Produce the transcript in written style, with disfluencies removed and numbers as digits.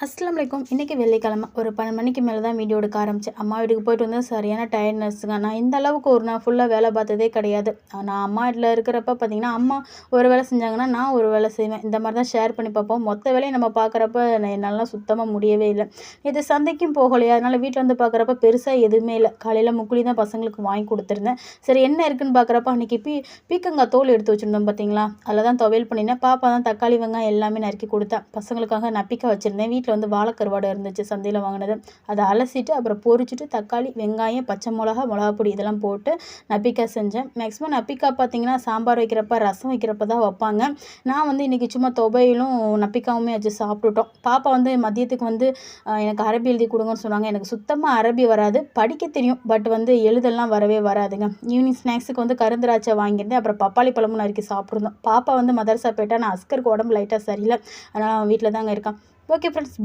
அஸ்ஸலாமு அலைக்கும். இன்றைக்கி வெள்ளிக்கிழமை ஒரு 12 மணிக்கு மேலே தான் வீடியோ எடுக்க ஆரம்பித்தேன். அம்மா வீட்டுக்கு போயிட்டு வந்து சரியான டயர்ட்னஸ்ஸுங்க. நான் இந்த அளவுக்கு ஒரு நாள் ஃபுல்லாக வேலை பார்த்ததே கிடையாது. நான் அம்மா வீட்டில் இருக்கிறப்ப பார்த்திங்கன்னா, அம்மா ஒரு வேலை செஞ்சாங்கன்னா நான் ஒரு வேலை செய்வேன். இந்த மாதிரி தான் ஷேர் பண்ணி பார்ப்போம். மொத்த வேலையை நம்ம பார்க்குறப்ப என்னாலலாம் சுத்தமாக முடியவே இல்லை. இது சந்தைக்கும் போகலையா, அதனால் வீட்டில் வந்து பார்க்குறப்ப பெருசாக எதுவுமே இல்லை. காலையில் முக்குளி தான் பசங்களுக்கு வாங்கி கொடுத்துருந்தேன். சரி என்ன இருக்குதுன்னு பார்க்குறப்ப அன்றைக்கி பீக்கங்காய் தோல் எடுத்து வச்சுருந்தோம் பார்த்தீங்களா, அதில் தான் துவையல் பண்ணினேன். பாப்பா தான் தக்காளி வெங்காயம் எல்லாமே நறுக்கி கொடுத்தேன். பசங்களுக்காக நப்பிக்காய் வச்சுருந்தேன். வீட்டில் வந்து வாழைக்கருவாடு இருந்துச்சு சந்தையில் வாங்கினது. அதை அலசிட்டு அப்புறம் பொரிச்சிட்டு தக்காளி வெங்காயம் பச்சை மிளகாப்பொடி இதெல்லாம் போட்டு நப்பிக்காய் செஞ்சேன். மேக்ஸிமம் நப்பிக்காய் பார்த்திங்கன்னா சாம்பார் வைக்கிறப்ப ரசம் வைக்கிறப்ப தான் வைப்பாங்க. நான் வந்து இன்றைக்கி சும்மா துவையிலும் நப்பிக்காயுமே வச்சு சாப்பிட்டுட்டோம். பாப்பா வந்து மதியத்துக்கு வந்து எனக்கு அரபி எழுதி கொடுங்கன்னு சொன்னாங்க. எனக்கு சுத்தமாக அரபி வராது, படிக்க தெரியும், பட் வந்து எழுதெல்லாம் வரவே வராதுங்க. ஈவினிங் ஸ்நாக்ஸுக்கு வந்து கருந்திராட்சை வாங்கியிருந்தேன். அப்புறம் பப்பாளி பழமும் நறுக்கி சாப்பிட்ருந்தோம். பாப்பா வந்து மதரசா போயிட்டா, நான் அஸ்கருக்கு உடம்பு லைட்டாக சரியில்லை, அதனால் அவன் வீட்டில் தாங்க இருக்கான். Okay friends.